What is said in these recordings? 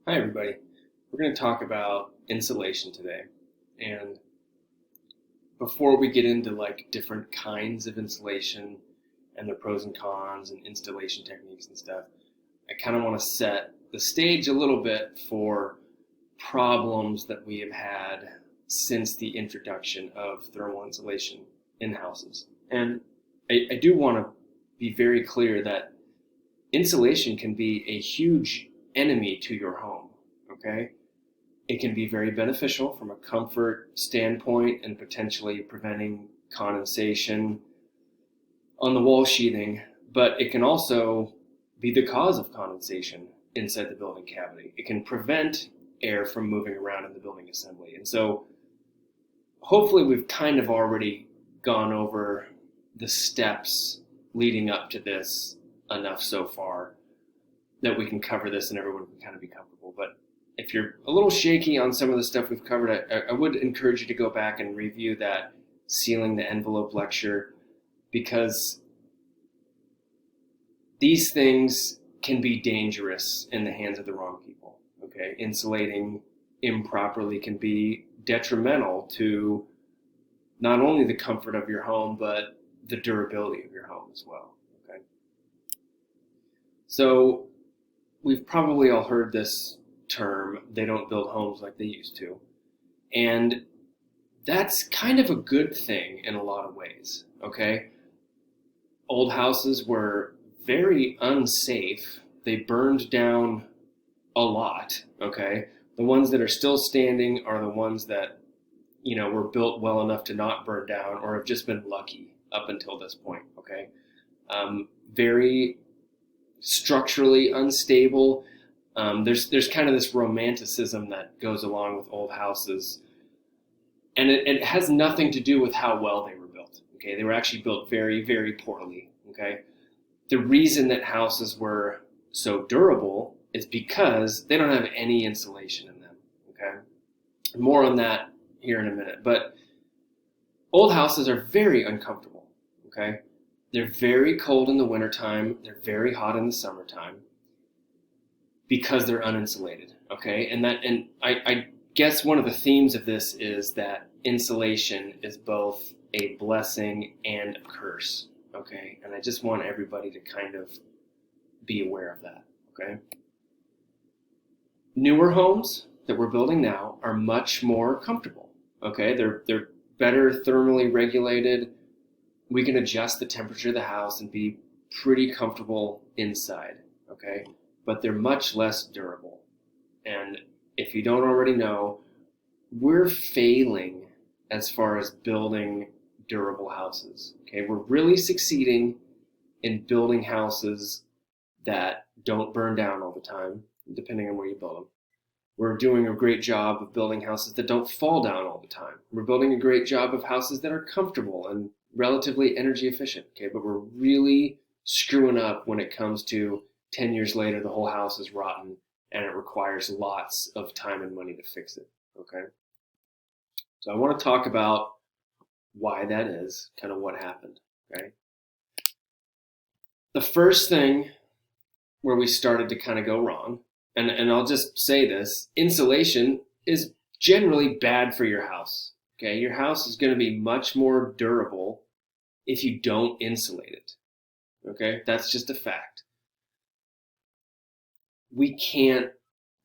Hi everybody. We're going to talk about insulation today. And before we get into like different kinds of insulation and their pros and cons and installation techniques and stuff, I kind of want to set the stage a little bit for problems that we have had since the introduction of thermal insulation in houses. And I do want to be very clear that insulation can be a huge enemy to your home, okay? It can be very beneficial from a comfort standpoint and potentially preventing condensation on the wall sheathing, but it can also be the cause of condensation inside the building cavity. It can prevent air from moving around in the building assembly. And so hopefully we've kind of already gone over the steps leading up to this enough so far that we can cover this and everyone can kind of be comfortable. But if you're a little shaky on some of the stuff we've covered, I would encourage you to go back and review that Sealing the Envelope lecture, because these things can be dangerous in the hands of the wrong people. Okay, insulating improperly can be detrimental to not only the comfort of your home, but the durability of your home as well. Okay, so we've probably all heard this term, they don't build homes like they used to. And that's kind of a good thing in a lot of ways, okay? Old houses were very unsafe. They burned down a lot, okay? The ones that are still standing are the ones that, were built well enough to not burn down or have just been lucky up until this point, okay? Very structurally unstable. There's kind of this romanticism that goes along with old houses, and it has nothing to do with how well they were built. Okay, they were actually built very, very poorly. Okay, the reason that houses were so durable is because they don't have any insulation in them. Okay, more on that here in a minute. But old houses are very uncomfortable. Okay, they're very cold in the wintertime. They're very hot in the summertime, because they're uninsulated, okay? And I guess one of the themes of this is that insulation is both a blessing and a curse, okay? And I just want everybody to kind of be aware of that, okay? Newer homes that we're building now are much more comfortable, okay? They're better thermally regulated. We can adjust the temperature of the house and be pretty comfortable inside, okay? But they're much less durable. And if you don't already know, we're failing as far as building durable houses. Okay, we're really succeeding in building houses that don't burn down all the time, depending on where you build them. We're doing a great job of building houses that don't fall down all the time. We're building a great job of houses that are comfortable and relatively energy efficient. Okay, but we're really screwing up when it comes to 10 years later, the whole house is rotten and it requires lots of time and money to fix it, okay? So I want to talk about why that is, kind of what happened, okay? The first thing where we started to kind of go wrong, and I'll just say this, insulation is generally bad for your house, okay? Your house is going to be much more durable if you don't insulate it, okay? That's just a fact. We can't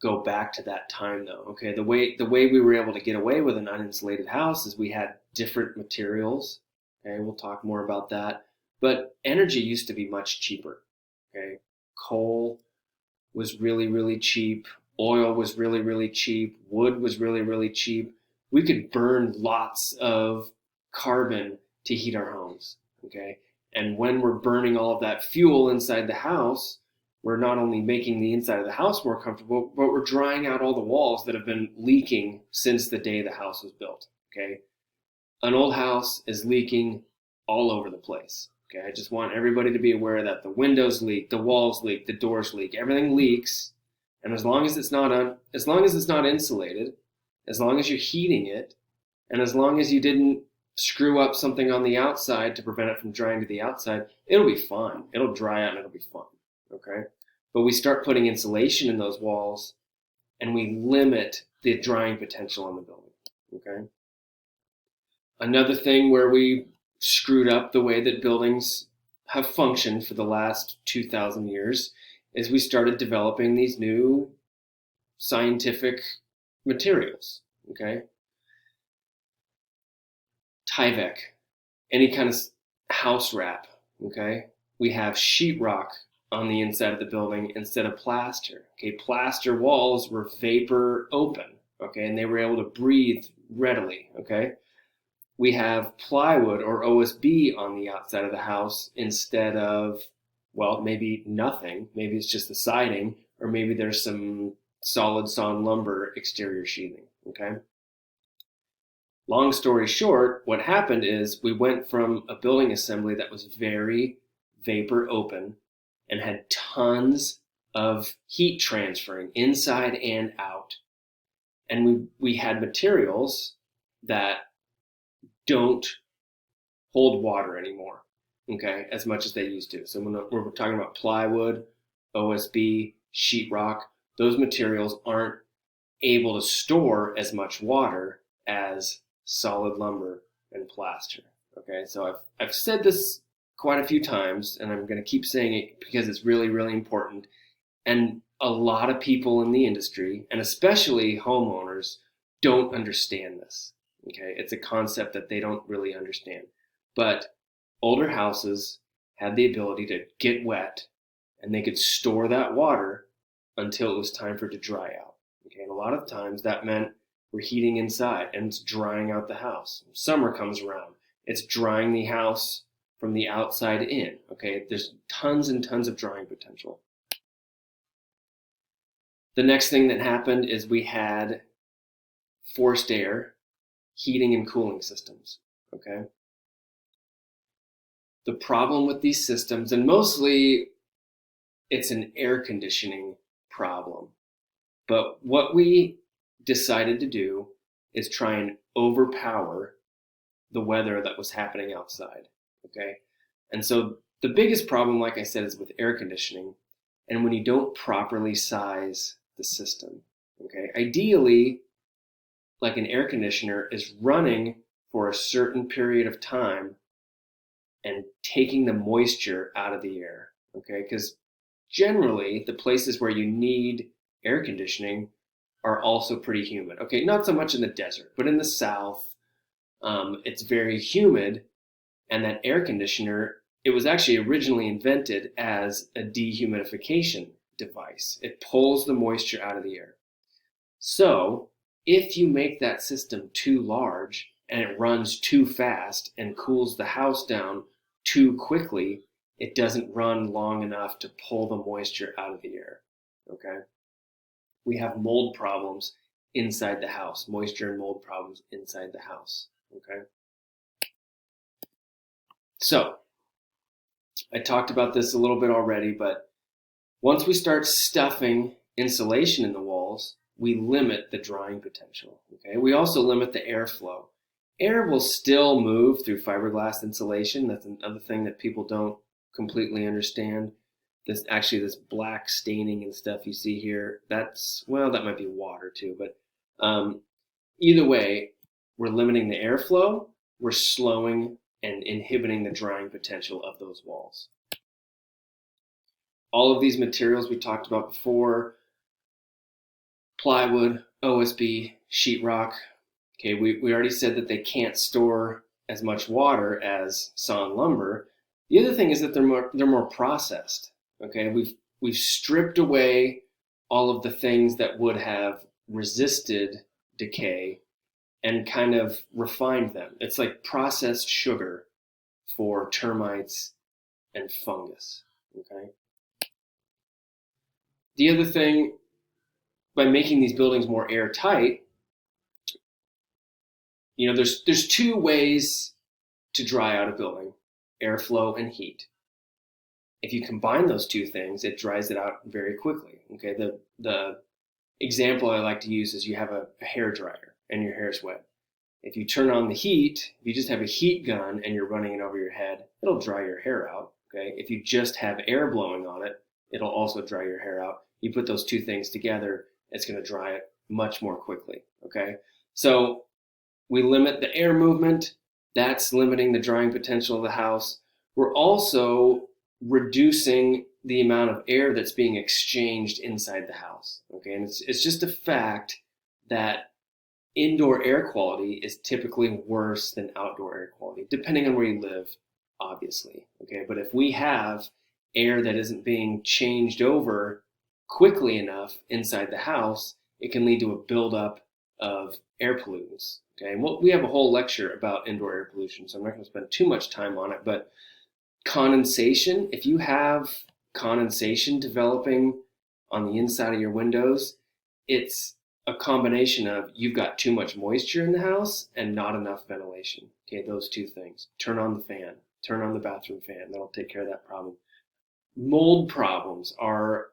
go back to that time though, okay? The way we were able to get away with an uninsulated house is we had different materials, okay? We'll talk more about that. But energy used to be much cheaper, okay? Coal was really, really cheap. Oil was really, really cheap. Wood was really, really cheap. We could burn lots of carbon to heat our homes, okay? And when we're burning all of that fuel inside the house, we're not only making the inside of the house more comfortable, but we're drying out all the walls that have been leaking since the day the house was built, okay? An old house is leaking all over the place, okay? I just want everybody to be aware that the windows leak, the walls leak, the doors leak, everything leaks. And as long as it's not insulated, as long as you're heating it, and as long as you didn't screw up something on the outside to prevent it from drying to the outside, it'll be fine. It'll dry out and it'll be fine. Okay, but we start putting insulation in those walls, and we limit the drying potential on the building. Okay. Another thing where we screwed up the way that buildings have functioned for the last 2,000 years is we started developing these new scientific materials. Okay. Tyvek, any kind of house wrap. Okay. We have sheetrock on the inside of the building instead of plaster. Okay. Plaster walls were vapor open. Okay. And they were able to breathe readily. Okay. We have plywood or OSB on the outside of the house instead of, well, maybe nothing. Maybe it's just the siding, or maybe there's some solid sawn lumber exterior sheathing. Okay. Long story short, what happened is we went from a building assembly that was very vapor open and had tons of heat transferring inside and out. And we had materials that don't hold water anymore, okay, as much as they used to. So when we're talking about plywood, OSB, sheetrock, those materials aren't able to store as much water as solid lumber and plaster. Okay, so I've said this quite a few times, and I'm going to keep saying it because it's really, really important. And a lot of people in the industry, and especially homeowners, don't understand this. Okay, it's a concept that they don't really understand. But older houses had the ability to get wet, and they could store that water until it was time for it to dry out. Okay, and a lot of times that meant we're heating inside and it's drying out the house. Summer comes around, it's drying the house from the outside in. Okay, there's tons and tons of drying potential. The next thing that happened is we had forced air heating and cooling systems. Okay, the problem with these systems, and mostly it's an air conditioning problem, but what we decided to do is try and overpower the weather that was happening outside. Okay, and so the biggest problem, like I said, is with air conditioning, and when you don't properly size the system. Okay, ideally, like an air conditioner is running for a certain period of time and taking the moisture out of the air. Okay, because generally the places where you need air conditioning are also pretty humid. Okay, not so much in the desert, but in the south, it's very humid, and that air conditioner, it was actually originally invented as a dehumidification device. It pulls the moisture out of the air. So if you make that system too large and it runs too fast and cools the house down too quickly, it doesn't run long enough to pull the moisture out of the air. Okay? We have mold problems inside the house, moisture and mold problems inside the house. Okay? So, I talked about this a little bit already, but once we start stuffing insulation in the walls, we limit the drying potential. Okay? We also limit the airflow. Air will still move through fiberglass insulation. That's another thing that people don't completely understand. This black staining and stuff you see here, that might be water too, but either way, we're limiting the airflow, we're slowing and inhibiting the drying potential of those walls. All of these materials we talked about before, plywood, OSB, sheetrock, okay, we already said that they can't store as much water as sawn lumber. The other thing is that they're more processed. Okay, we've stripped away all of the things that would have resisted decay and kind of refined them. It's like processed sugar for termites and fungus. Okay. The other thing, by making these buildings more airtight, there's two ways to dry out a building: airflow and heat. If you combine those two things, it dries it out very quickly. Okay, the example I like to use is you have a hair dryer and your hair's wet. If you turn on the heat, if you just have a heat gun and you're running it over your head, it'll dry your hair out. Okay, if you just have air blowing on it, it'll also dry your hair out. You put those two things together it's going to dry it much more quickly. Okay, so we limit the air movement. That's limiting the drying potential of the house. We're also reducing the amount of air that's being exchanged inside the house. Okay, and it's just a fact that indoor air quality is typically worse than outdoor air quality, depending on where you live, obviously. Okay, but if we have air that isn't being changed over quickly enough inside the house, it can lead to a buildup of air pollutants. Okay, and we have a whole lecture about indoor air pollution, so I'm not going to spend too much time on it, but condensation, if you have condensation developing on the inside of your windows, it's a combination of you've got too much moisture in the house and not enough ventilation. Okay, those two things. Turn on the fan, turn on the bathroom fan. That'll take care of that problem. Mold problems are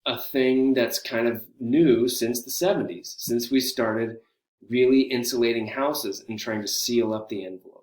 a thing that's kind of new since the 70s, since we started really insulating houses and trying to seal up the envelope.